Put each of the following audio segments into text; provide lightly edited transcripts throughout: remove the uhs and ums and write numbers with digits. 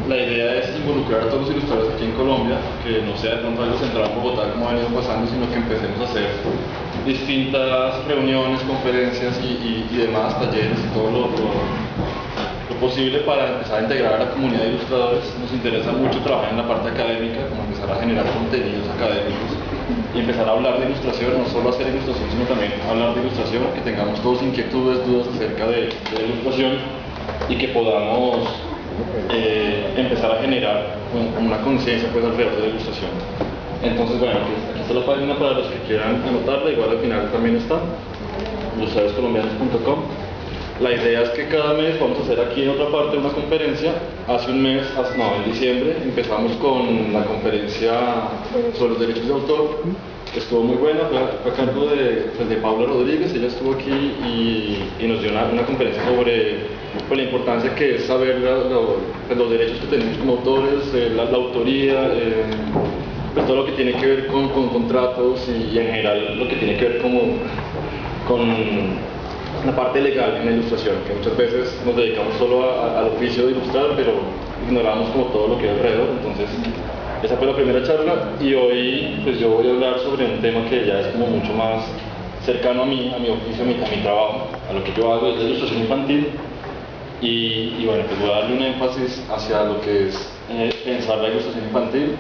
La idea es involucrar a todos los ilustradores aquí en Colombia, que no sea de pronto algo centrado en Bogotá como ha venido pasando, sino que empecemos a hacer distintas reuniones, conferencias y demás, talleres y todo lo posible para empezar a integrar a la comunidad de ilustradores. Nos interesa mucho trabajar en la parte académica, como empezar a generar contenidos académicos y empezar a hablar de ilustración, no solo hacer ilustración, sino también hablar de ilustración, que tengamos todos inquietudes, dudas acerca de la ilustración y que podamos empezar a generar una conciencia pues, alrededor de la ilustración. Entonces, bueno, aquí está la página para los que quieran anotarla, igual al final también está, ilustradores-colombianos.com. La idea es que cada mes vamos a hacer aquí en otra parte una conferencia. Hace un mes, en diciembre, empezamos con la conferencia sobre los derechos de autor. Estuvo muy buena, fue a cargo de Paula Rodríguez. Ella estuvo aquí y nos dio una conferencia sobre la importancia que es saber los derechos que tenemos como autores, la autoría, pues todo lo que tiene que ver con contratos y en general lo que tiene que ver con la parte legal en la ilustración, que muchas veces nos dedicamos solo al oficio de ilustrar, pero ignoramos como todo lo que hay alrededor. Entonces, esa fue la primera charla y hoy pues yo voy a hablar sobre un tema que ya es como mucho más cercano a mí, a mi oficio, a mi trabajo, a lo que yo hago, es la ilustración infantil. Y bueno, pues voy a darle un énfasis hacia lo que es pensar la ilustración infantil,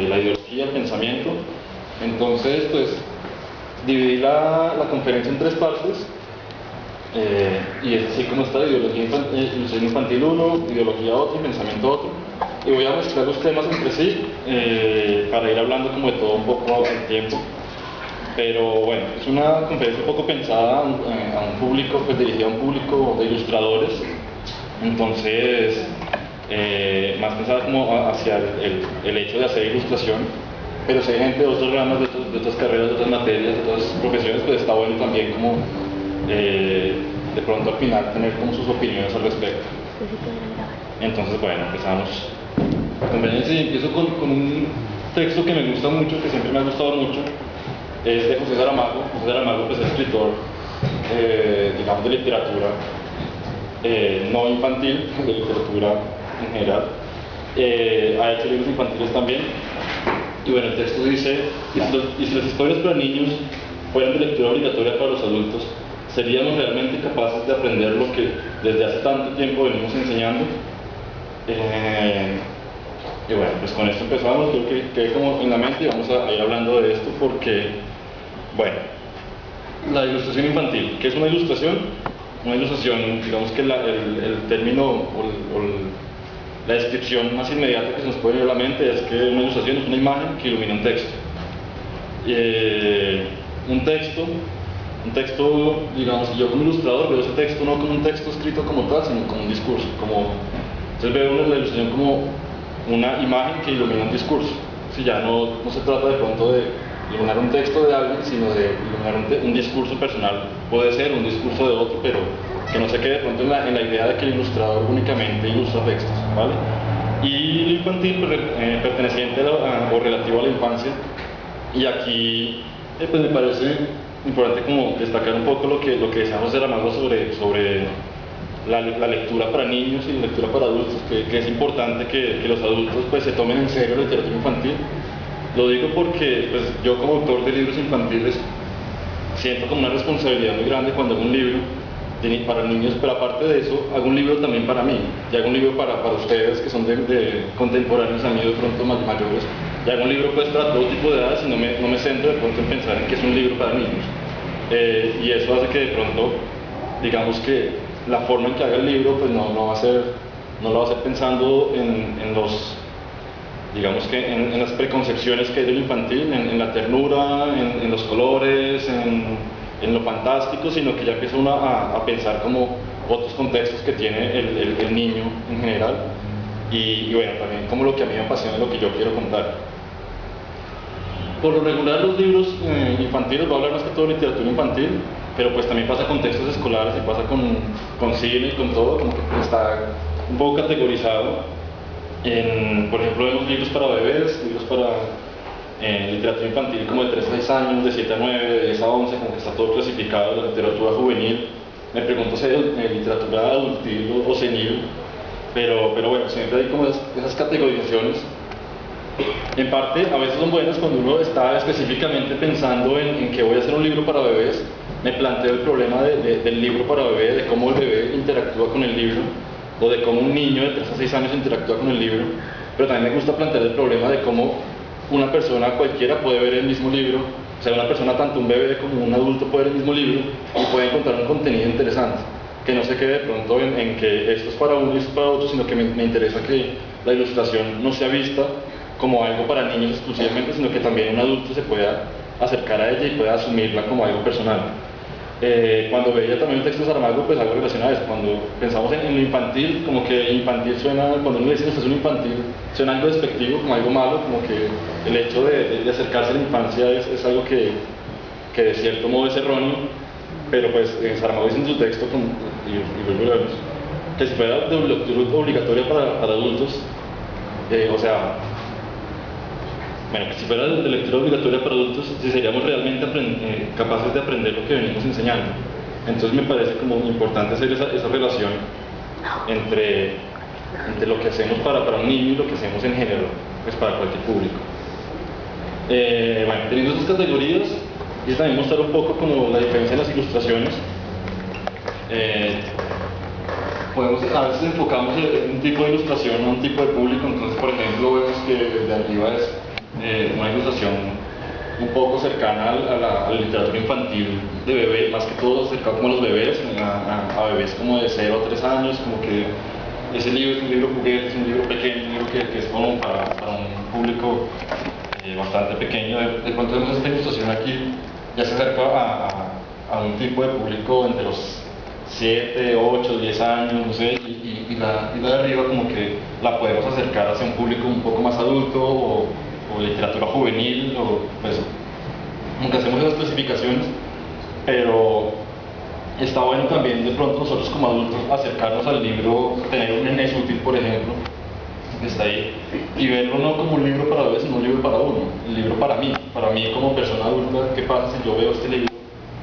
la ideología, el pensamiento. Entonces, pues dividí la conferencia en tres partes. Y es así como está: ilustración infantil 1, ideología otro, pensamiento otro. Y voy a mezclar los temas entre sí para ir hablando como de todo un poco al tiempo. Pero bueno, es una conferencia un poco pensada a un público, pues dirigida a un público de ilustradores. Entonces, más pensada como hacia el hecho de hacer ilustración. Pero si hay gente de otras ramas, de otras carreras, de otras materias, de otras profesiones, pues está bueno también como de pronto al final tener como sus opiniones al respecto. Entonces, bueno, empezamos la conferencia y empiezo con un texto que me gusta mucho, que siempre me ha gustado mucho. Es de José Saramago. José Saramago pues, es escritor, digamos, de literatura no infantil, de literatura en general. Ha hecho libros infantiles también. Y bueno, el texto dice: y si las historias para niños fueran de lectura obligatoria para los adultos, ¿seríamos realmente capaces de aprender lo que desde hace tanto tiempo venimos enseñando? Y bueno, pues con esto empezamos. Creo que quede como en la mente y vamos a ir hablando de esto porque, bueno, la ilustración infantil. ¿Qué es una ilustración? Una ilustración, digamos que el término o la descripción más inmediata que se nos puede venir a la mente es que una ilustración es una imagen que ilumina un texto. Un texto, digamos, yo como ilustrador veo ese texto no como un texto escrito como tal, sino como un discurso. Entonces veo la ilustración como una imagen que ilumina un discurso. Si ya no se trata de pronto de iluminar un texto de alguien, sino de iluminar un discurso personal. Puede ser un discurso de otro, pero que no se quede de pronto en la idea de que el ilustrador únicamente ilustra textos, ¿vale? Y lo infantil, perteneciente o relativo a la infancia. Y aquí pues me parece importante como destacar un poco lo que decía José Saramago sobre la lectura para niños y la lectura para adultos, que es importante que los adultos pues se tomen en serio la literatura infantil. Lo digo porque pues, yo como autor de libros infantiles siento como una responsabilidad muy grande cuando hago un libro para niños, pero aparte de eso hago un libro también para mí, y hago un libro para ustedes que son de contemporáneos a mí de pronto mayores, y hago un libro pues para todo tipo de edades y no me centro de pronto en pensar en que es un libro para niños. Y eso hace que de pronto, digamos que la forma en que haga el libro pues no lo va a hacer pensando en los, digamos que en las preconcepciones que hay de lo infantil, en la ternura, en los colores, en lo fantástico, sino que ya empieza uno a pensar como otros contextos que tiene el niño en general y bueno, también como lo que a mí me apasiona, lo que yo quiero contar. Por lo regular los libros infantiles, voy a hablar más que todo de literatura infantil, pero pues también pasa con textos escolares y pasa con cine y con todo, como que está un poco categorizado. Por ejemplo, vemos libros para bebés, libros para literatura infantil como de 3 a 6 años, de 7 a 9, de 10 a 11, como que está todo clasificado. La literatura juvenil, me pregunto si hay literatura adultil o senil, pero bueno, siempre hay como esas categorizaciones. En parte, a veces son buenas cuando uno está específicamente pensando en que voy a hacer un libro para bebés. Me planteo el problema del libro para bebé, de cómo el bebé interactúa con el libro, o de cómo un niño de 3 a 6 años interactúa con el libro. Pero también me gusta plantear el problema de cómo una persona cualquiera puede ver el mismo libro, o sea, una persona, tanto un bebé como un adulto, puede ver el mismo libro y puede encontrar un contenido interesante, que no se quede de pronto en que esto es para uno y esto es para otro, sino que me interesa que la ilustración no sea vista como algo para niños exclusivamente, sino que también un adulto se pueda acercar a ella y pueda asumirla como algo personal. Cuando veía también el texto de Saramago, pues algo relacionado a eso. Cuando pensamos en lo infantil, como que infantil suena, cuando uno dice que es un infantil, suena algo despectivo, como algo malo, como que el hecho de acercarse a la infancia es algo que de cierto modo es erróneo, pero pues Saramago dice en su texto, y vuelvo a leerlos, que si fuera de lectura obligatoria para adultos, o sea, bueno, que si fuera de lectura obligatoria para adultos, si seríamos realmente capaces de aprender lo que venimos enseñando. Entonces me parece como importante hacer esa relación entre lo que hacemos para un niño y lo que hacemos en general, pues para cualquier público. Bueno, teniendo esas categorías, y también mostrar un poco como la diferencia en las ilustraciones. A veces enfocamos en un tipo de ilustración a un tipo de público. Entonces, por ejemplo, vemos que de arriba es una ilustración un poco cercana a la literatura infantil de bebé, más que todo cercano como a los bebés, a bebés como de 0 a 3 años, como que ese libro es un libro juguete, es un libro pequeño, un libro que es como para un público bastante pequeño. De pronto vemos esta ilustración aquí, ya se acerca a un tipo de público entre los 7, 8, 10 años, no sé, y la de arriba como que la podemos acercar hacia un público un poco más adulto o literatura juvenil, o pues nunca hacemos esas especificaciones, pero está bueno también de pronto nosotros como adultos acercarnos al libro, tener un Enes útil, por ejemplo, que está ahí, y verlo no como un libro para bebés, sino un libro para uno, el libro para mí como persona adulta. ¿Qué pasa si yo veo este libro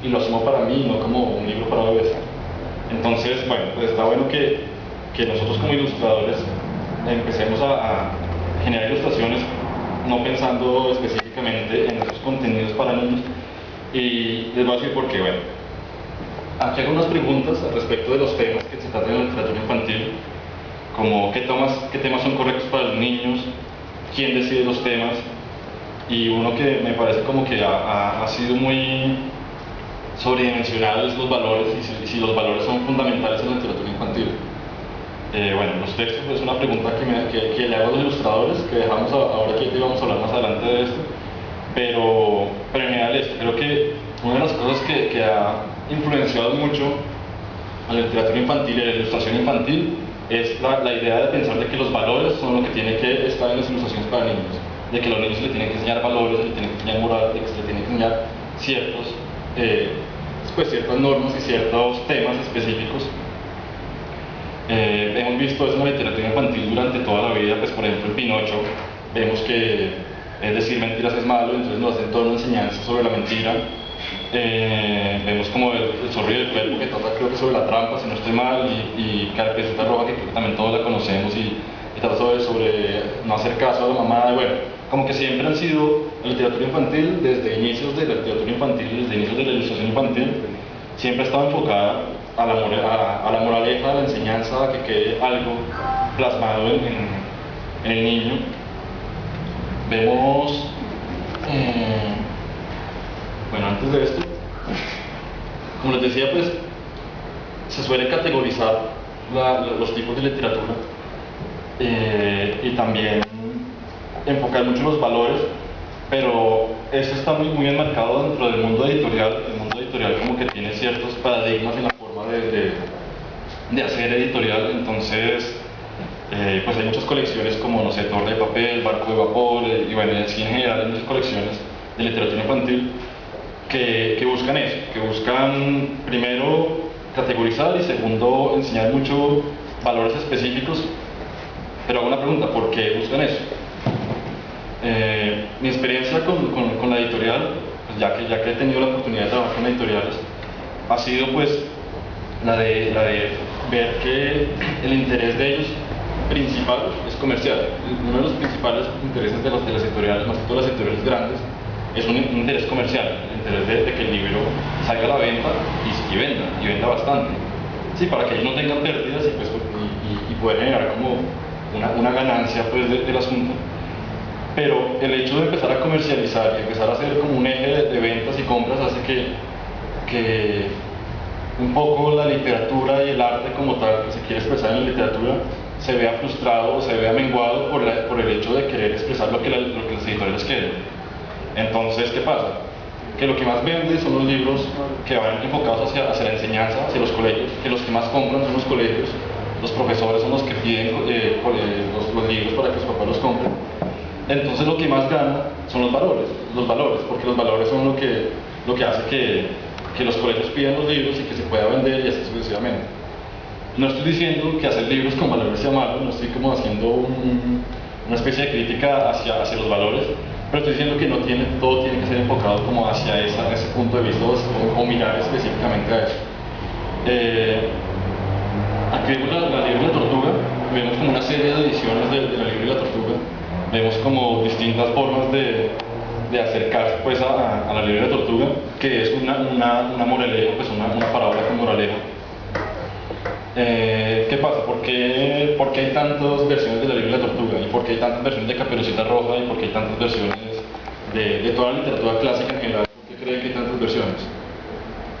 y lo asumo para mí, no como un libro para bebés? Entonces, bueno, pues está bueno que nosotros como ilustradores empecemos a generar ilustraciones no pensando específicamente en esos contenidos para niños. Y les voy a decir por qué. Bueno, aquí hago unas preguntas al respecto de los temas que se tratan en la literatura infantil, como qué temas son correctos para los niños, quién decide los temas, y uno que me parece como que ha sido muy sobredimensionado es los valores, y si los valores son fundamentales en la literatura infantil. Bueno, los textos es una pregunta que le hago a los ilustradores, que dejamos ahora que vamos a hablar más adelante de esto, pero en general esto, creo que una de las cosas que ha influenciado mucho a la literatura infantil y a la ilustración infantil es la idea de pensar de que los valores son lo que tiene que estar en las ilustraciones para niños, de que a los niños se les tienen que enseñar valores, se les tienen que enseñar moral, de que se les tienen que enseñar ciertas normas y ciertos temas específicos. Hemos visto eso en la literatura infantil durante toda la vida. Pues por ejemplo en Pinocho vemos que decir mentiras es malo, entonces nos hacen toda una enseñanza sobre la mentira. Vemos como el zorro y el cuervo, que trata creo que sobre la trampa, si no estoy mal, y Carpecita Roja, que creo que también todos la conocemos, y trata sobre no hacer caso a la mamá. Bueno, como que siempre han sido la literatura infantil, desde inicios de la literatura infantil, desde inicios de la ilustración infantil, siempre ha estado enfocada a la moraleja, a la enseñanza, a que quede algo plasmado en el niño. Vemos, bueno, antes de esto, como les decía, pues se suele categorizar los tipos de literatura, y también enfocar mucho los valores, pero eso está muy enmarcado dentro del mundo editorial. El mundo editorial como que tiene ciertos paradigmas en la forma de hacer editorial. Entonces pues hay muchas colecciones como, no sé, Torre de Papel, Barco de Vapor, y bueno, así en general hay muchas colecciones de literatura infantil que buscan eso, que buscan primero categorizar y segundo enseñar mucho valores específicos. Pero hago una pregunta: ¿por qué buscan eso? Mi experiencia con la editorial, pues ya que he tenido la oportunidad de trabajar con editoriales, ha sido pues la de ver que el interés de ellos principal es comercial. Uno de los principales intereses de las editoriales, más que todas las editoriales grandes, es un interés comercial, el interés de que el libro salga a la venta y venda bastante. Sí, para que ellos no tengan pérdidas y poder generar como una ganancia pues, del asunto. Pero el hecho de empezar a comercializar y empezar a hacer como un eje de ventas y compras hace que un poco la literatura y el arte como tal que se quiere expresar en la literatura se vea frustrado o se vea menguado por el hecho de querer expresar lo que las editoriales quieren. Entonces, ¿qué pasa? Que lo que más vende son los libros que van enfocados hacia la enseñanza, hacia los colegios, que los que más compran son los colegios, los profesores son los que piden los libros para que los papás los compren. Entonces lo que más gana son los valores, porque los valores son lo que hace que los colegios pidan los libros y que se pueda vender y así sucesivamente. No estoy diciendo que hacer libros con valores sea malo, no estoy como haciendo una especie de crítica hacia los valores, pero estoy diciendo que todo tiene que ser enfocado como hacia ese punto de vista o mirar específicamente a eso. Aquí vemos la Libro y la Tortuga, vemos como una serie de ediciones de la Libro y la Tortuga, vemos como distintas formas de acercarse pues, a la Libro y la Tortuga, que es una moraleja, pues una parábola con moraleja. ¿Qué pasa? ¿Por qué hay tantas versiones de la Libro y la Tortuga? ¿Y por qué hay tantas versiones de Caperucita Roja? ¿Y por qué hay tantas versiones de toda la literatura clásica en general? ¿Por qué creen que hay tantas versiones?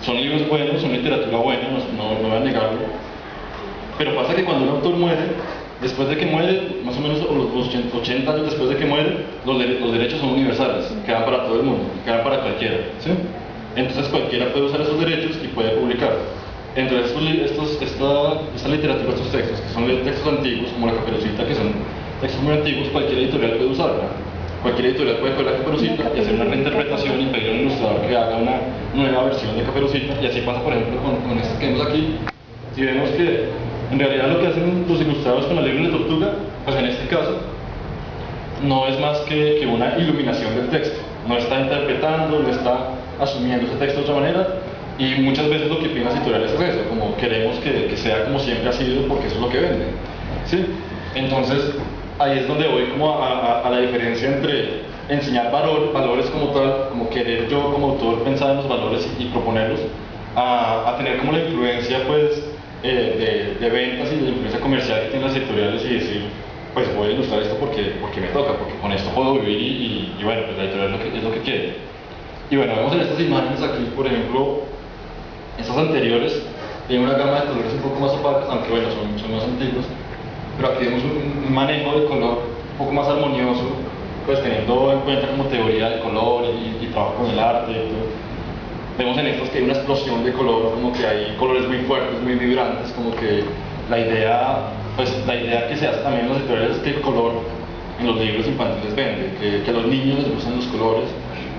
Son libros buenos, son literatura buena, no voy a negarlo. Pero pasa que cuando un autor muere, después de que muere, más o menos los 80 años después de que muere, los derechos son universales, quedan para todo el mundo, quedan para cualquiera, ¿sí? Entonces cualquiera puede usar esos derechos y puede publicar. Entonces esta literatura, estos textos, que son textos antiguos, como la Caperucita, que son textos muy antiguos, cualquier editorial puede usarla. Cualquier editorial puede coger la Caperucita y hacer una reinterpretación y pedir a un ilustrador que haga una nueva versión de Caperucita, y así pasa por ejemplo con estas que vemos aquí. Si vemos que en realidad lo que hacen los ilustradores con la Libro y la Tortuga, pues en este caso, no es más que una iluminación del texto. No está interpretando, no está asumiendo ese texto de otra manera, y muchas veces lo que piden las editoriales es eso, como queremos que sea como siempre ha sido porque eso es lo que venden, ¿sí? Entonces, ahí es donde voy como a la diferencia entre enseñar valores como tal, como querer yo como autor pensar en los valores y proponerlos, a tener como la influencia pues de ventas y de la influencia comercial que tienen las editoriales y decir, pues voy a ilustrar esto porque me toca, porque con esto puedo vivir y bueno, pues la editorial es lo que quiere. Y bueno, vemos en estas imágenes aquí, por ejemplo, estas anteriores tienen una gama de colores un poco más opacas, aunque bueno, son más antiguos, pero aquí vemos un manejo de color un poco más armonioso, pues teniendo en cuenta como teoría del color y trabajo con el arte y todo. Vemos en estos que hay una explosión de color, como que hay colores muy fuertes, muy vibrantes, como que la idea que se hace también en los editoriales es que el color en los libros infantiles vende, que a los niños les gustan los colores,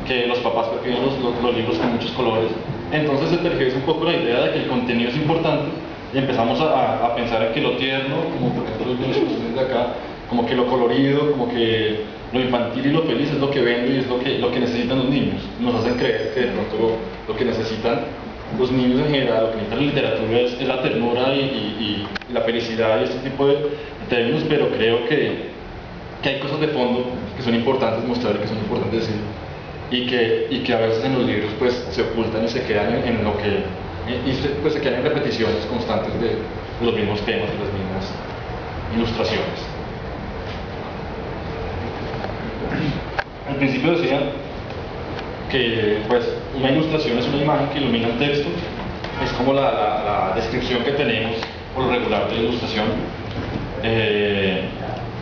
que los papás prefieren los libros con muchos colores. Entonces se tergiversa un poco la idea de que el contenido es importante y empezamos a pensar en que lo tierno, como por ejemplo los ilustraciones de acá, como que lo colorido, como que lo infantil y lo feliz es lo que vende y es lo que necesitan los niños. Nos hacen creer que de pronto lo que necesitan los niños en general, lo que necesitan la literatura es la ternura y la felicidad y este tipo de términos, pero creo que hay cosas de fondo que son importantes mostrar y que son importantes decir. Y que a veces en los libros pues se ocultan y se quedan en lo que pues se quedan en repeticiones constantes de los mismos temas y las mismas ilustraciones. Al principio decía que pues una ilustración es una imagen que ilumina un texto, es como la descripción que tenemos por lo regular de la ilustración.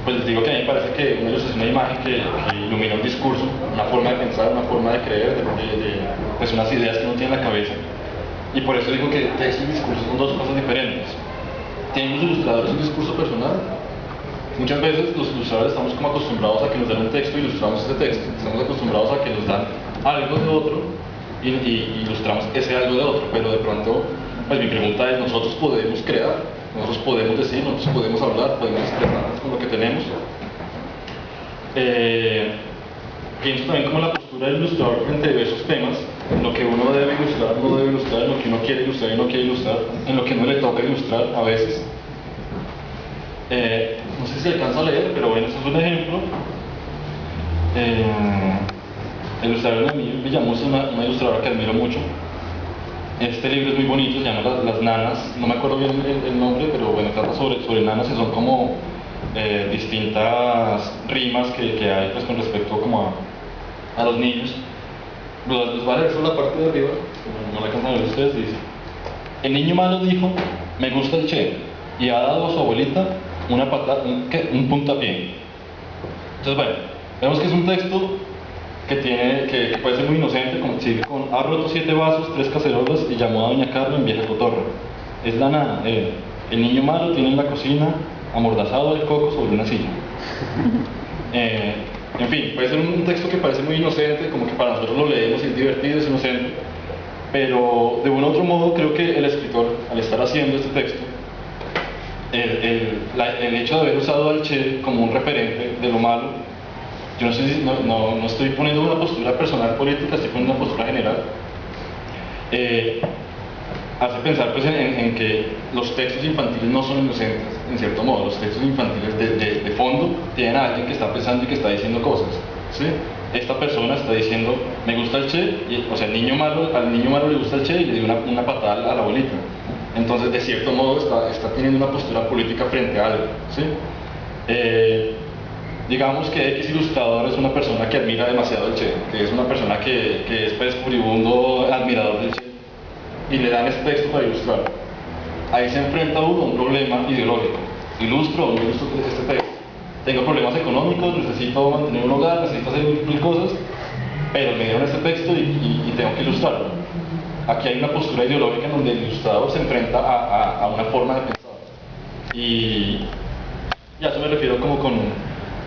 Pues les digo que a mí me parece que una ilustración es una imagen que ilumina un discurso, una forma de pensar, una forma de creer, pues unas ideas que uno tiene en la cabeza. Y por eso digo que texto y discurso son dos cosas diferentes. ¿Tienen los ilustradores un discurso personal? Muchas veces los ilustradores estamos como acostumbrados a que nos den un texto y ilustramos ese texto. Estamos acostumbrados a que nos dan algo de otro y ilustramos ese algo de otro. Pero de pronto, pues mi pregunta es, ¿nosotros podemos crear? Nosotros podemos decir, nosotros podemos hablar, podemos expresarnos con lo que tenemos. Pienso también como la postura del ilustrador frente a diversos temas, en lo que uno debe ilustrar, no debe ilustrar, en lo que uno quiere ilustrar y no quiere ilustrar, en lo que no le toca ilustrar a veces. No sé si se alcanza a leer, pero bueno, este es un ejemplo. El ilustrador Noemí Villamuz es una ilustradora que admiro mucho. Este libro es muy bonito, se llama Las Nanas, no me acuerdo bien el nombre, pero bueno, trata sobre nanas que son como distintas rimas que hay pues, con respecto como a los niños. Les voy a leer solo la parte de arriba, no la alcanzan a ver ustedes, dice: el niño malo dijo, me gusta el Che, y ha dado a su abuelita una patada, un puntapié. Entonces bueno, vemos que es un texto que puede ser muy inocente, como sigue con: ha roto 7 vasos, 3 cacerolas y llamó a doña Carmen vieja cotorra. Es la nana, el niño malo tiene en la cocina amordazado el coco sobre una silla. En fin, puede ser un texto que parece muy inocente, como que para nosotros lo leemos y es divertido, es inocente, pero de un otro modo creo que el escritor, al estar haciendo este texto, el hecho de haber usado al Che como un referente de lo malo, yo no sé si, no estoy poniendo una postura personal política, estoy poniendo una postura general, hace pensar pues en que los textos infantiles no son inocentes, en cierto modo. Los textos infantiles de fondo tienen a alguien que está pensando y que está diciendo cosas, ¿sí? Esta persona está diciendo, me gusta el Che, o sea, al niño malo le gusta el Che y le dio una patada a la abuelita. Entonces, de cierto modo, está teniendo una postura política frente a algo, ¿sí? Digamos que X ilustrador es una persona que admira demasiado el Che, que es una persona que es pues furibundo admirador del Che, y le dan este texto para ilustrar. Ahí se enfrenta uno a un problema ideológico. ¿Ilustro o no ilustro este texto? Tengo problemas económicos, necesito mantener un hogar, necesito hacer mil cosas, pero me dieron este texto y tengo que ilustrarlo. Aquí hay una postura ideológica en donde el ilustrador se enfrenta a una forma de pensar. Y a eso me refiero como con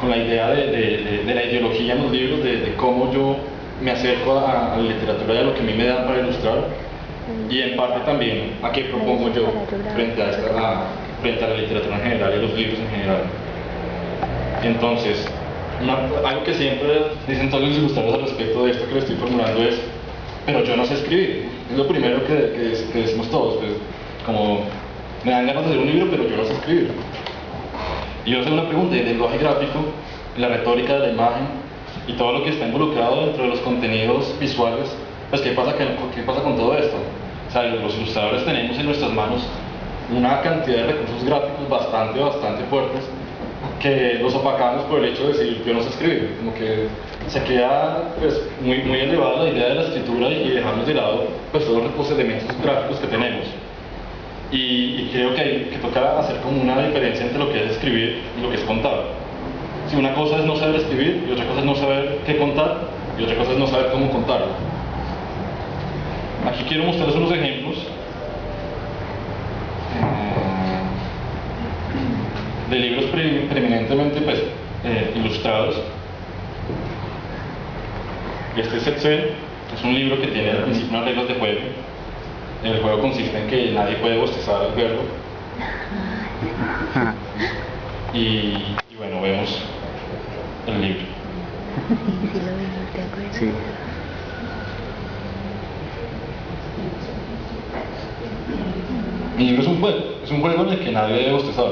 la idea de la ideología en los libros, de cómo yo me acerco a la literatura y a lo que a mí me dan para ilustrar, y en parte también a qué propongo yo frente a la literatura en general y a los libros en general. Entonces, algo que siempre dicen todos los ilustradores al respecto de esto que le estoy formulando es: pero yo no sé escribir. Es lo primero que decimos todos, pues, como me dan ganas de hacer un libro, pero yo no sé escribir. Y yo hago una pregunta: el lenguaje gráfico, la retórica de la imagen y todo lo que está involucrado dentro de los contenidos visuales, pues ¿qué pasa con todo esto? O sea, los ilustradores tenemos en nuestras manos una cantidad de recursos gráficos bastante fuertes, que los opacamos por el hecho de decir yo no sé escribir. Como que se queda pues muy elevada la idea de la escritura y dejamos de lado pues todos los elementos gráficos que tenemos. Y creo que toca hacer como una diferencia entre lo que es escribir y lo que es contar. Si una cosa es no saber escribir y otra cosa es no saber qué contar y otra cosa es no saber cómo contarlo. Aquí quiero mostrarles unos ejemplos de libros preeminentemente pues, ilustrados. Este es Excel, es un libro que tiene al principio unas reglas de juego. El juego consiste en que nadie puede bostezar al verlo. Y bueno, vemos el libro. Sí. Mi libro es un juego en el que nadie debe bostezar.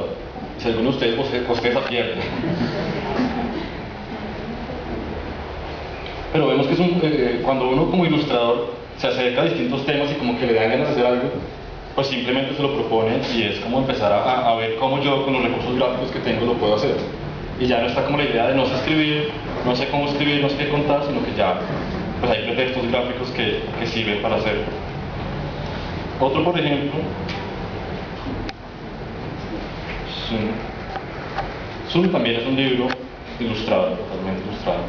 Si alguno de ustedes bosteza, pierde. Pero vemos que es cuando uno como ilustrador se acerca a distintos temas y como que le dan ganas de hacer algo, pues simplemente se lo propone y es como empezar a ver cómo yo con los recursos gráficos que tengo lo puedo hacer. Y ya no está como la idea de no sé escribir, no sé cómo escribir, no sé qué contar, sino que ya pues hay pretextos gráficos que sirven para hacerlo. Otro, por ejemplo, Zoom también es un libro ilustrado, totalmente ilustrado.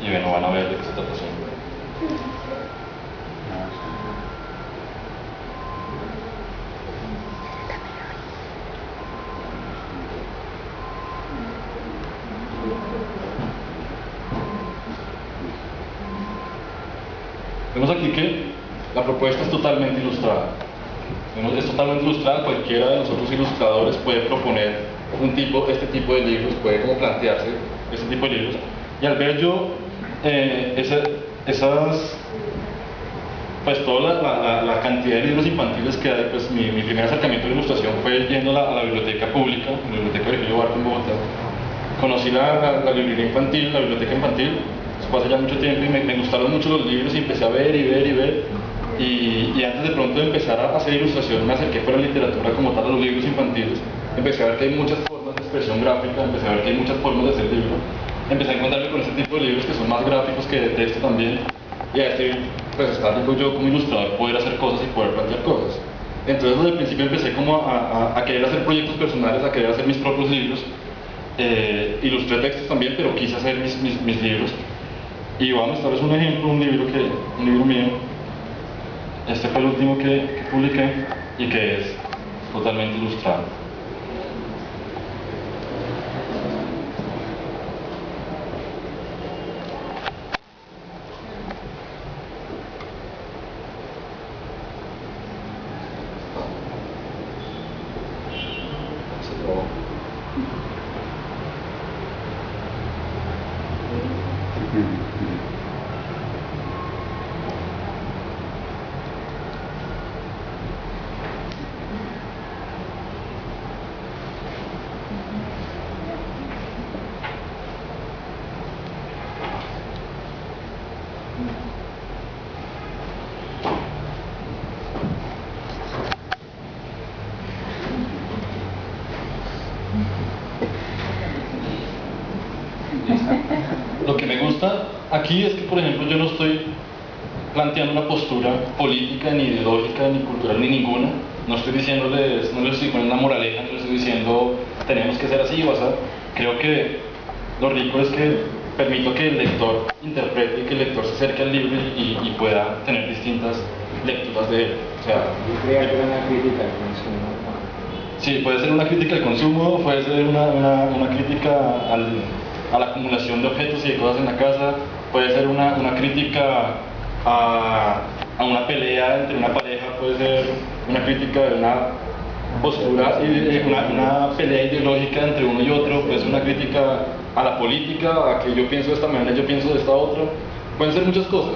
Y bueno, van a ver de qué se trata Zoom. Vemos aquí que la propuesta es totalmente ilustrada. Es totalmente ilustrada, cualquiera de nosotros ilustradores puede proponer este tipo de libros, puede como plantearse este tipo de libros. Y al ver yo pues toda la cantidad de libros infantiles que hay. Pues mi primer acercamiento a la ilustración fue yendo a la biblioteca pública, la biblioteca Virgilio Barco en Bogotá. Conocí la librería infantil, la biblioteca infantil, eso fue hace ya mucho tiempo, y me gustaron mucho los libros y empecé a ver y ver y ver. Y antes de pronto de empezar a hacer ilustración me acerqué por la literatura como tal a los libros infantiles. Empecé a ver que hay muchas formas de expresión gráfica, empecé a ver que hay muchas formas de hacer libro. Empecé a encontrarme con este tipo de libros que son más gráficos que de texto también. Y a decir, pues está tipo yo como ilustrador poder hacer cosas y poder plantear cosas. Entonces desde el principio empecé como a querer hacer proyectos personales, a querer hacer mis propios libros. Ilustré textos también, pero quise hacer mis libros. Y voy a mostrarles un ejemplo, un libro mío. Este fue el último que publiqué y que es totalmente ilustrado. Lo que me gusta aquí es que, por ejemplo, yo no estoy planteando una postura política, ni ideológica, ni cultural, ni ninguna. No estoy diciéndoles, no les estoy poniendo una moraleja, no les estoy diciendo tenemos que ser así o así. Creo que lo rico es que permito que el lector interprete y que el lector se acerque al libro y pueda tener distintas lecturas de él. O sea, yo creía que era una crítica al consumo. Sí, puede ser una crítica al consumo, puede ser una crítica a la acumulación de objetos y de cosas en la casa, puede ser una crítica a una pelea entre una pareja, puede ser una crítica de una postura, una pelea ideológica entre uno y otro, puede ser una crítica a la política, a que yo pienso de esta manera, yo pienso de esta otra, pueden ser muchas cosas.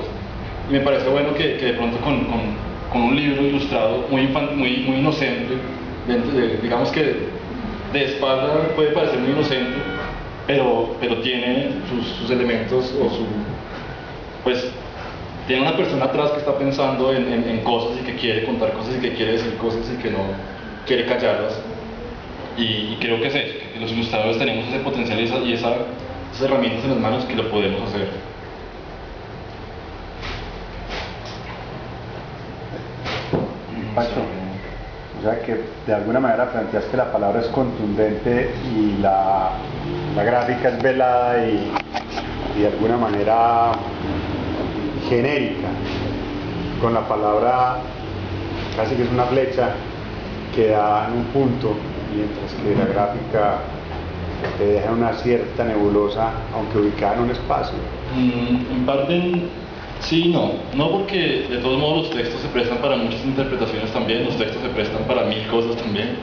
Y me parece bueno que de pronto con un libro ilustrado muy inocente, digamos que de espalda puede parecer muy inocente, pero tiene sus elementos pues tiene una persona atrás que está pensando en cosas y que quiere contar cosas y que quiere decir cosas y que no quiere callarlas. Y creo que es eso, que los ilustradores tenemos ese potencial y esas herramientas en las manos que lo podemos hacer. Pacho, o sea que de alguna manera planteas que la palabra es contundente y la gráfica es velada y de alguna manera genérica, con la palabra casi que es una flecha que da en un punto, mientras que la gráfica te deja una cierta nebulosa, aunque ubicada en un espacio. En parte sí, no porque de todos modos los textos se prestan para muchas interpretaciones también, los textos se prestan para mil cosas también.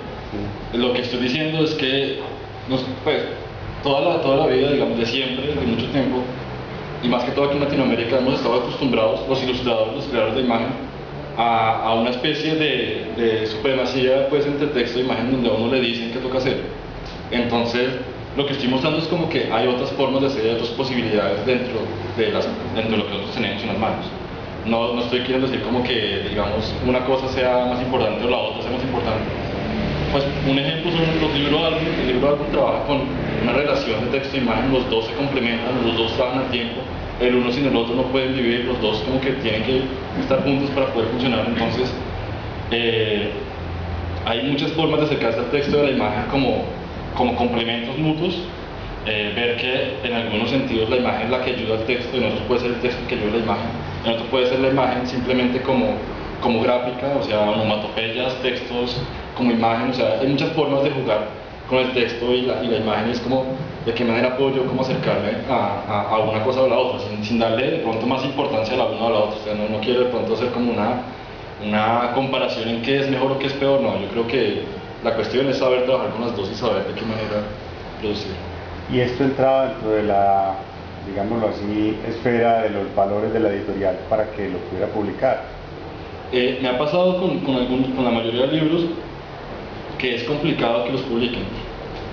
Sí. Lo que estoy diciendo es que pues, toda la vida, digamos, de siempre, de mucho tiempo, y más que todo aquí en Latinoamérica, hemos estado acostumbrados, los ilustradores, los creadores de imagen, a una especie de supremacía pues, entre texto e imagen donde a uno le dicen qué toca hacer. Entonces, lo que estoy mostrando es como que hay otras formas de hacer, hay otras posibilidades dentro de lo que nosotros tenemos en las manos. No estoy queriendo decir como que, digamos, una cosa sea más importante o la otra sea más importante. Pues un ejemplo son los libros álbum. El libro álbum trabaja con una relación de texto e imagen, los dos se complementan, los dos trabajan al tiempo, el uno sin el otro no pueden vivir, los dos como que tienen que estar juntos para poder funcionar. Entonces, hay muchas formas de acercarse al texto y a la imagen como complementos mutuos, ver que en algunos sentidos la imagen es la que ayuda al texto, en otros puede ser el texto que ayuda a la imagen, en otros puede ser la imagen simplemente como gráfica, o sea, onomatopeyas, textos como imagen, o sea, hay muchas formas de jugar con el texto y la imagen, es como de qué manera puedo yo como acercarme a una cosa o a la otra, sin darle de pronto más importancia a la una o a la otra, o sea, no quiero de pronto hacer como una comparación en qué es mejor o qué es peor, no, yo creo que la cuestión es saber trabajar con las dos y saber de qué manera producir. Y esto entraba dentro de la, digámoslo así, esfera de los valores de la editorial para que lo pudiera publicar. Me ha pasado con la mayoría de libros que es complicado que los publiquen,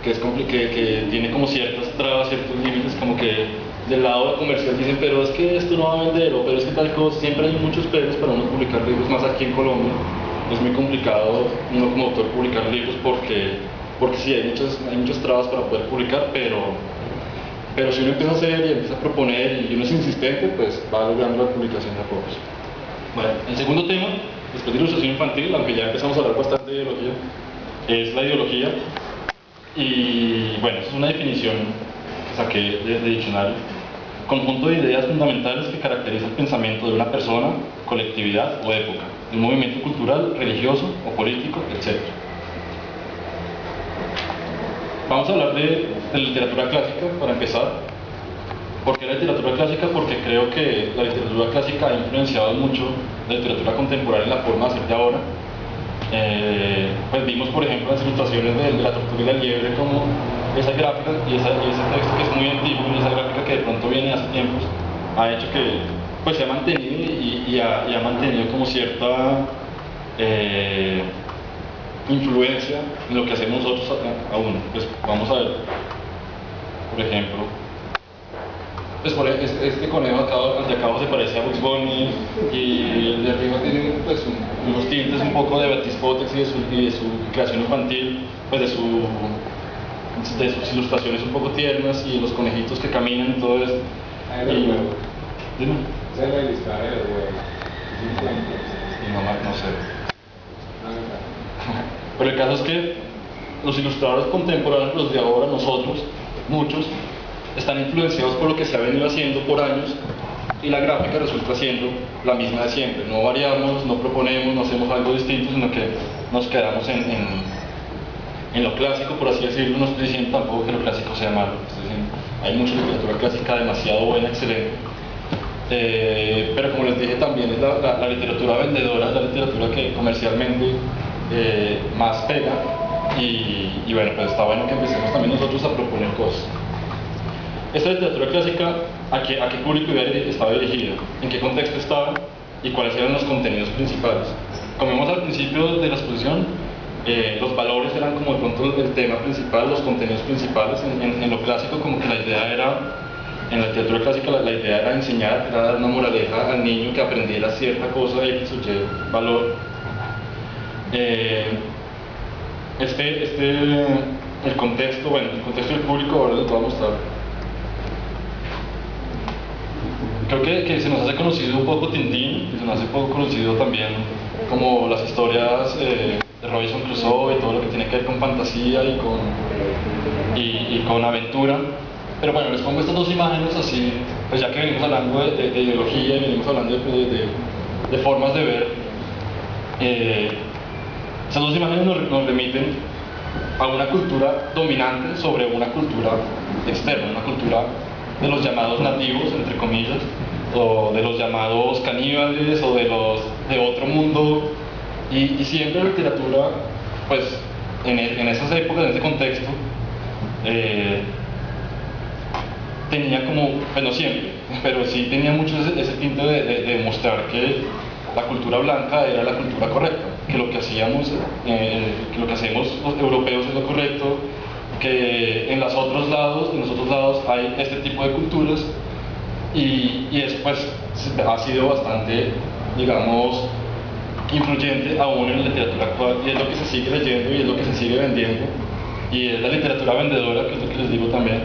que tiene como ciertas trabas, ciertos límites, como que del lado comercial dicen, pero es que esto no va a vender, o pero es que tal cosa, siempre hay muchos peros para uno publicar libros, más aquí en Colombia. Es muy complicado uno como autor publicar libros porque sí, hay muchas trabas para poder publicar, pero si uno empieza a hacer y empieza a proponer y uno es insistente, pues va logrando la publicación de a pocos. Bueno, el segundo tema, después de ilustración infantil, aunque ya empezamos a hablar bastante de ideología, es la ideología. Y bueno, esa es una definición que saqué de diccionario. Conjunto de ideas fundamentales que caracteriza el pensamiento de una persona, colectividad o época, de un movimiento cultural, religioso o político, etc. Vamos a hablar de literatura clásica para empezar. ¿Por qué la literatura clásica? Porque creo que la literatura clásica ha influenciado mucho la literatura contemporánea en la forma de hacer de ahora. Pues vimos, por ejemplo, las ilustraciones de La tortuga y la liebre, como esa gráfica y ese texto que es muy antiguo, y esa gráfica que de pronto viene hace tiempos, ha hecho que pues se ha mantenido y ha mantenido como cierta influencia en lo que hacemos nosotros aún. Pues vamos a ver, por ejemplo, pues este conejo de acá se parece a Bugs Bunny, y el de arriba tiene pues unos tintes un poco de Bertis Potex y de su creación infantil, pues de sus ilustraciones un poco tiernas y los conejitos que caminan y todo eso. Dime. Esa es la ilustradora de los huevos. No sé. Pero el caso es que los ilustradores contemporáneos, los de ahora, nosotros, muchos, están influenciados por lo que se ha venido haciendo por años, y la gráfica resulta siendo la misma de siempre. No variamos, no proponemos, no hacemos algo distinto, sino que nos quedamos en lo clásico, por así decirlo. No estoy diciendo tampoco que lo clásico sea malo, estoy diciendo, hay mucha literatura clásica demasiado buena, excelente. Pero como les dije, también es la literatura vendedora, es la literatura que comercialmente más pega, y bueno, pues está bueno que empecemos también nosotros a proponer cosas. Esta literatura clásica, ¿a qué público estaba dirigida? ¿En qué contexto estaba? ¿Y cuáles eran los contenidos principales? Como vimos al principio de la exposición, los valores eran como de pronto el tema principal, los contenidos principales. En lo clásico, como que la idea era, en la literatura clásica, la idea era enseñar, era dar una moraleja al niño que aprendiera cierta cosa, X o Y valor. El contexto del público, ahora les voy a mostrar. Creo que se nos hace conocido un poco Tintín, y se nos hace poco conocido también como las historias de Robinson Crusoe y todo lo que tiene que ver con fantasía y con aventura. Pero bueno, les pongo estas dos imágenes así, pues ya que venimos hablando de ideología y venimos hablando de formas de ver. Esas dos imágenes nos remiten a una cultura dominante sobre una cultura externa, una cultura de los llamados nativos, entre comillas, o de los llamados caníbales, o de otro mundo, y siempre la literatura, pues en esas épocas, en ese contexto, tenía como, pues no siempre, pero sí tenía mucho ese tinte de mostrar que la cultura blanca era la cultura correcta, que lo que hacíamos, que lo que hacemos los europeos es lo correcto, que en los otros lados hay este tipo de culturas, y eso pues ha sido bastante, digamos, influyente aún en la literatura actual, y es lo que se sigue leyendo y es lo que se sigue vendiendo, y es la literatura vendedora, que es lo que les digo también.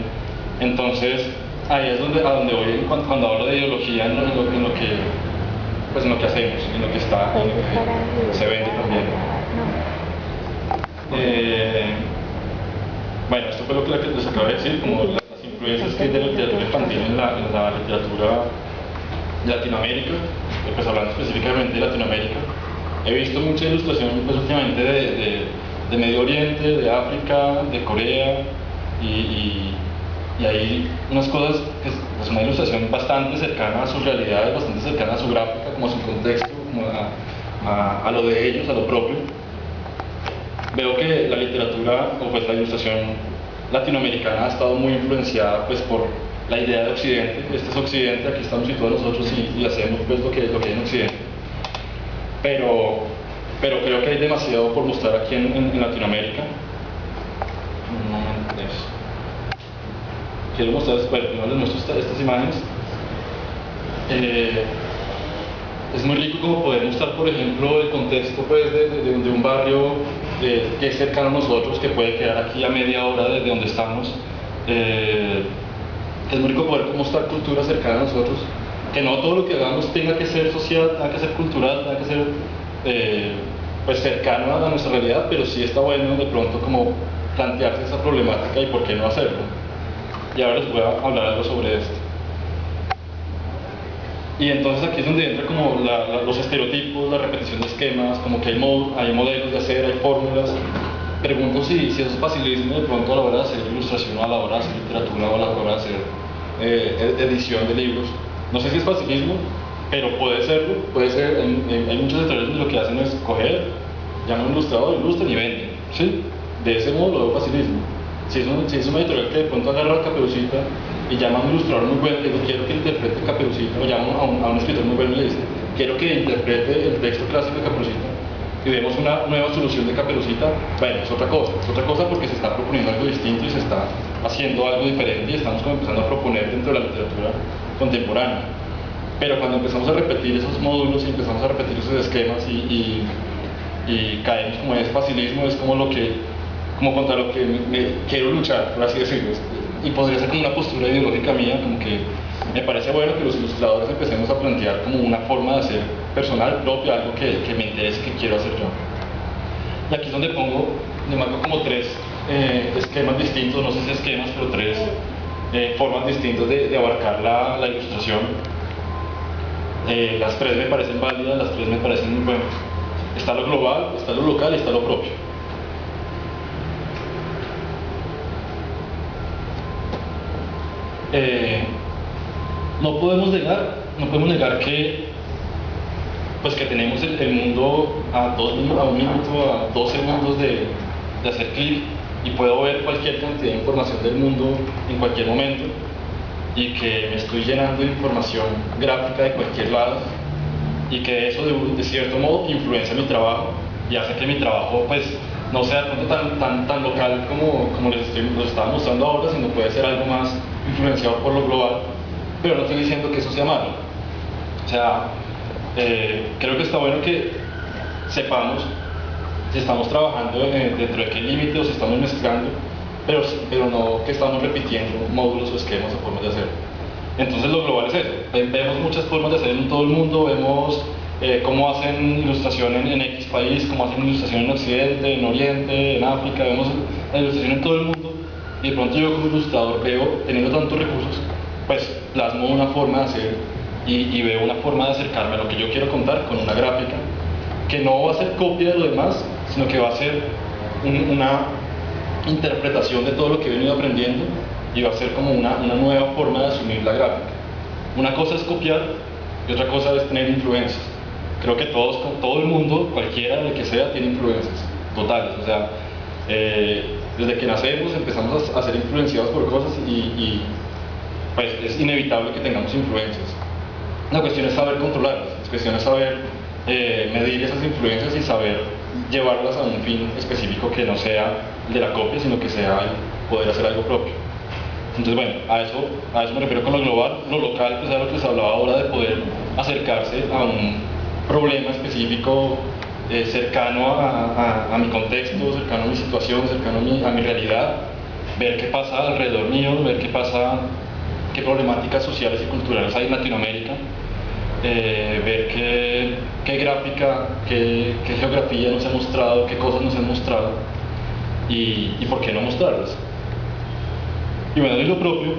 Entonces ahí es a donde voy cuando hablo de ideología, en lo que hacemos, en lo que se vende también. Bueno, esto fue lo que les acabo de decir, como las influencias que hay de la literatura infantil en la literatura de Latinoamérica, pues hablando específicamente de Latinoamérica. He visto mucha ilustración pues, últimamente de Medio Oriente, de África, de Corea, y hay unas cosas que es una ilustración bastante cercana a sus realidades, bastante cercana a su gráfica, como a su contexto, como a lo de ellos, a lo propio. Veo que la literatura, o pues la ilustración latinoamericana ha estado muy influenciada pues por la idea de Occidente. Este es Occidente, aquí estamos situados nosotros y hacemos pues lo que hay en Occidente. pero creo que hay demasiado por mostrar aquí en Latinoamérica. Un momento, eso. Quiero mostrarles, bueno, primero les muestro estas imágenes. Es muy rico como poder mostrar, por ejemplo, el contexto pues, de un barrio que es cercano a nosotros, que puede quedar aquí a media hora desde donde estamos. Es muy rico poder mostrar cultura cercana a nosotros, que no todo lo que hagamos tenga que ser social, tenga que ser cultural, tenga que ser pues cercano a nuestra realidad, pero sí está bueno de pronto como plantearse esa problemática y por qué no hacerlo. Y ahora les voy a hablar algo sobre esto. Y entonces aquí es donde entra como los estereotipos, la repetición de esquemas, como que hay modelos de hacer, hay fórmulas. Pregunto si eso es facilismo de pronto a la hora de hacer ilustración, o a la hora de hacer literatura, o a la hora de hacer edición de libros. No sé si es facilismo, pero puede serlo, puede ser. Hay muchos editoriales que lo que hacen es coger, llaman a un ilustrador, ilustran y venden, ¿sí? De ese modo lo veo facilismo. Si es una editorial que de pronto agarra a Caperucita y llama a un ilustrador muy bueno y le dice quiero que interprete Caperucita, o llama a un escritor muy bueno y le dice quiero que interprete el texto clásico de Caperucita, y vemos una nueva solución de Caperucita, bueno, es otra cosa porque se está proponiendo algo distinto y se está haciendo algo diferente y estamos como empezando a proponer dentro de la literatura contemporánea. Pero cuando empezamos a repetir esos módulos y empezamos a repetir esos esquemas y caemos como en ese facilismo, es como contra lo que me quiero luchar, por así decirlo. Y podría ser como una postura ideológica mía, como que me parece bueno que los ilustradores empecemos a plantear como una forma de hacer personal, propia, algo que me interese, que quiero hacer yo. Y aquí es donde le marco como tres esquemas distintos, no sé si esquemas, pero tres formas distintas de abarcar la ilustración. Las tres me parecen válidas, las tres me parecen muy buenas. Está lo global, está lo local y está lo propio. No podemos negar que tenemos el mundo a un minuto, a 2 segundos de hacer clic, y puedo ver cualquier cantidad de información del mundo en cualquier momento, y que me estoy llenando de información gráfica de cualquier lado, y que eso de cierto modo influencia mi trabajo y hace que mi trabajo pues no sea tan local como les estaba mostrando ahora, sino puede ser algo más influenciado por lo global. Pero no estoy diciendo que eso sea malo. O sea, creo que está bueno que sepamos si estamos trabajando dentro de qué límite o si estamos mezclando, pero no que estamos repitiendo módulos o esquemas o formas de hacer. Entonces lo global es eso. Vemos muchas formas de hacer en todo el mundo, vemos cómo hacen ilustración en X país, cómo hacen ilustración en Occidente, en Oriente, en África, vemos la ilustración en todo el mundo, y de pronto yo como ilustrador veo, teniendo tantos recursos, pues plasmo una forma de hacer y veo una forma de acercarme a lo que yo quiero contar con una gráfica que no va a ser copia de lo demás, sino que va a ser una interpretación de todo lo que he venido aprendiendo, y va a ser como una nueva forma de asumir la gráfica. Una cosa es copiar y otra cosa es tener influencias. Creo que todo el mundo, cualquiera de que sea, tiene influencias totales. O sea, desde que nacemos empezamos a ser influenciados por cosas y pues es inevitable que tengamos influencias. La cuestión es saber controlarlas, la cuestión es saber medir esas influencias y saber llevarlas a un fin específico que no sea de la copia, sino que sea poder hacer algo propio. Entonces, bueno, a eso me refiero con lo global. Lo local, pues es lo que les hablaba ahora, de poder acercarse a un problema específico cercano a mi contexto, cercano a mi situación, cercano a mi realidad, ver qué pasa alrededor mío, ver qué problemáticas sociales y culturales hay en Latinoamérica, ver qué gráfica, qué geografía nos ha mostrado, qué cosas nos han mostrado y por qué no mostrarlas. Y bueno, y lo propio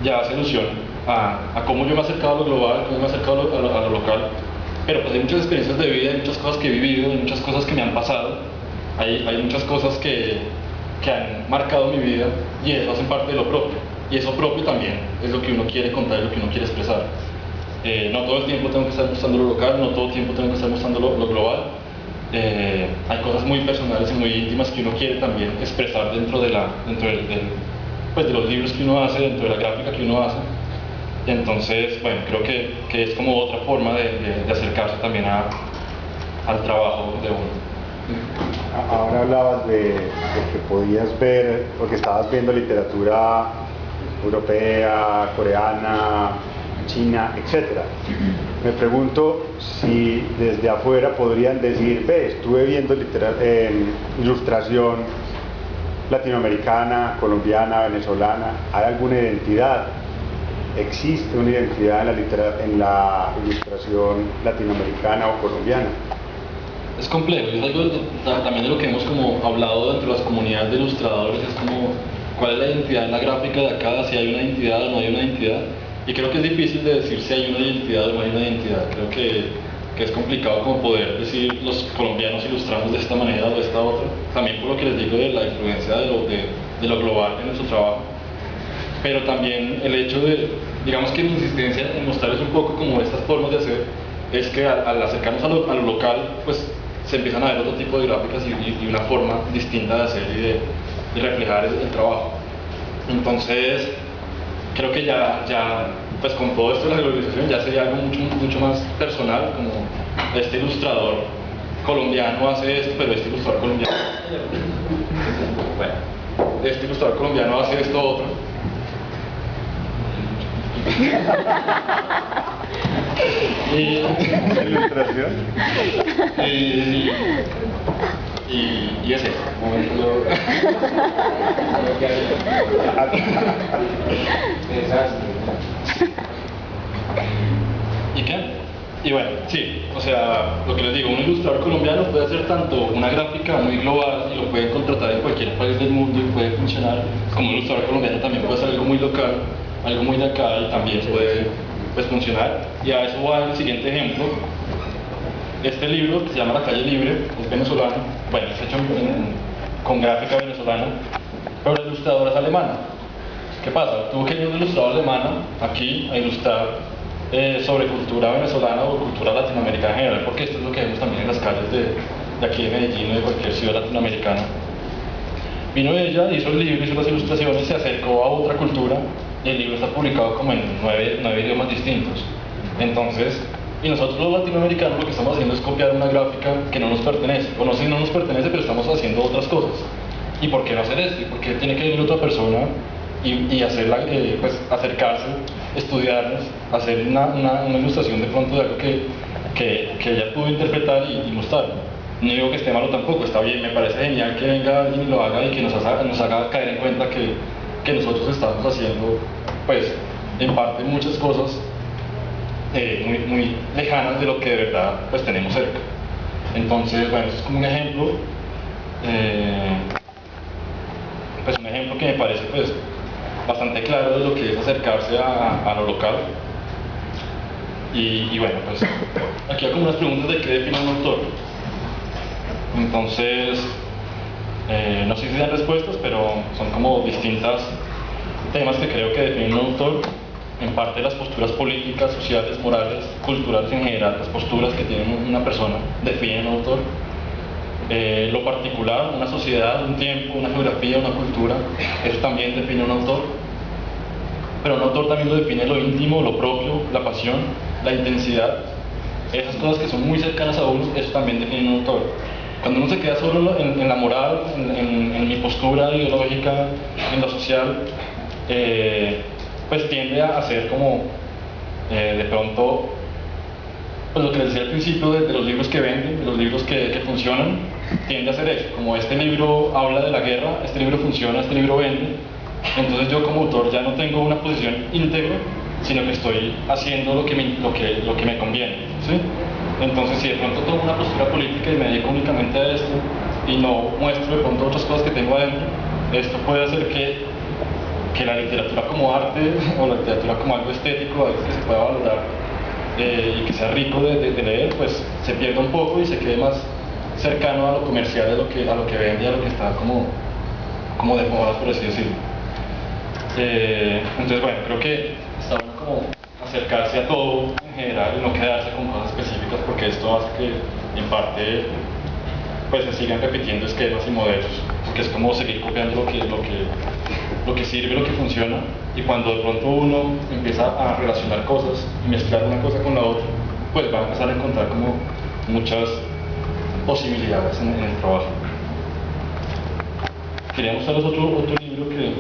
ya hace alusión a cómo yo me he acercado a lo global, cómo me he acercado a lo local, pero pues hay muchas experiencias de vida, hay muchas cosas que he vivido, hay muchas cosas que me han pasado, hay muchas cosas que han marcado mi vida, y eso hace parte de lo propio, y eso propio también es lo que uno quiere contar y lo que uno quiere expresar. No todo el tiempo tengo que estar mostrando lo local, no todo el tiempo tengo que estar mostrando lo global. Hay cosas muy personales y muy íntimas que uno quiere también expresar dentro de los libros que uno hace, dentro de la gráfica que uno hace. Entonces, bueno, creo que es como otra forma de acercarse también a al trabajo de uno. Ahora hablabas de que podías ver, porque estabas viendo literatura europea, coreana, china, etc. Me pregunto si desde afuera podrían decir, ve, estuve viendo ilustración latinoamericana, colombiana, venezolana, ¿hay alguna identidad? ¿Existe una identidad en la ilustración latinoamericana o colombiana? Es complejo, y es algo también de lo que hemos como hablado dentro de las comunidades de ilustradores, es como cuál es la identidad en la gráfica de acá, si hay una identidad o no hay una identidad, y creo que es difícil de decir si hay una identidad o no hay una identidad. Creo que es complicado como poder decir los colombianos ilustramos de esta manera o de esta otra, también por lo que les digo de la influencia de lo global en nuestro trabajo, pero también el hecho de, digamos que mi insistencia en mostrarles un poco como estas formas de hacer, es que al acercarnos a lo local, pues se empiezan a ver otro tipo de gráficas y una forma distinta de hacer y de reflejar el trabajo. Entonces, creo que ya pues con todo esto de la globalización ya sería algo mucho más personal, como este ilustrador colombiano hace esto, pero este ilustrador colombiano, bueno, este ilustrador colombiano hace esto otro. ¿Ilustración? Y es eso. ¿Y qué? Y bueno, sí, o sea, lo que les digo, un ilustrador colombiano puede hacer tanto una gráfica muy global y lo pueden contratar en cualquier país del mundo y puede funcionar, como un ilustrador colombiano también puede hacer algo muy local, algo muy de acá y también puede pues, funcionar. Y a eso va el siguiente ejemplo. Este libro, que se llama La Calle Libre, es venezolano, bueno, es hecho con gráfica venezolana, pero la ilustradora es alemana. ¿Qué pasa? Tuvo que ir una ilustradora alemana aquí a ilustrar sobre cultura venezolana o cultura latinoamericana en general, porque esto es lo que vemos también en las calles de aquí de Medellín o de cualquier ciudad latinoamericana. Vino ella, hizo el libro, hizo las ilustraciones, se acercó a otra cultura y el libro está publicado como en 9 idiomas distintos. Entonces, y nosotros los latinoamericanos lo que estamos haciendo es copiar una gráfica que no nos pertenece, o no sé si no nos pertenece, pero estamos haciendo otras cosas. ¿Y por qué no hacer esto? ¿Y por qué tiene que venir otra persona y hacerla, pues, acercarse, estudiarnos, hacer una ilustración de pronto de algo que ella pudo interpretar y mostrar? No digo que esté malo tampoco, está bien, me parece genial que venga alguien y lo haga y que nos haga caer en cuenta que nosotros estamos haciendo, pues, en parte muchas cosas muy lejanas de lo que de verdad pues tenemos cerca. Entonces, bueno, esto es como un ejemplo, pues un ejemplo que me parece pues bastante claro de lo que es acercarse a lo local. Y bueno, pues aquí hay como unas preguntas de qué define un autor. Entonces, no sé si dan respuestas, pero son como distintos temas que creo que definen un autor. En parte las posturas políticas, sociales, morales, culturales en general, las posturas que tiene una persona definen un autor. Lo particular, una sociedad, un tiempo, una geografía, una cultura, eso también define un autor. Pero un autor también lo define lo íntimo, lo propio, la pasión, la intensidad. Esas cosas que son muy cercanas a uno, eso también define un autor. Cuando uno se queda solo en la moral, en mi postura ideológica, en lo social, pues tiende a hacer como de pronto pues lo que les decía al principio de los libros que venden, de los libros que funcionan, tiende a hacer eso, como este libro habla de la guerra, este libro funciona, este libro vende, entonces yo como autor ya no tengo una posición íntegra, sino que estoy haciendo lo que me conviene, ¿sí? Entonces si de pronto tomo una postura política y me dedico únicamente a esto y no muestro de pronto otras cosas que tengo adentro, esto puede hacer que la literatura como arte o la literatura como algo estético, algo que se pueda valorar y que sea rico de leer, pues se pierda un poco y se quede más cercano a lo comercial, a lo que vende, a lo que está como de moda, por así decirlo. Entonces bueno, creo que está bueno como acercarse a todo en general y no quedarse con cosas específicas, porque esto hace que en parte pues se sigan repitiendo esquemas y modelos, porque es como seguir copiando lo que sirve, lo que funciona, y cuando de pronto uno empieza a relacionar cosas y mezclar una cosa con la otra, pues va a empezar a encontrar como muchas posibilidades en el trabajo. Quería mostrarles otro libro que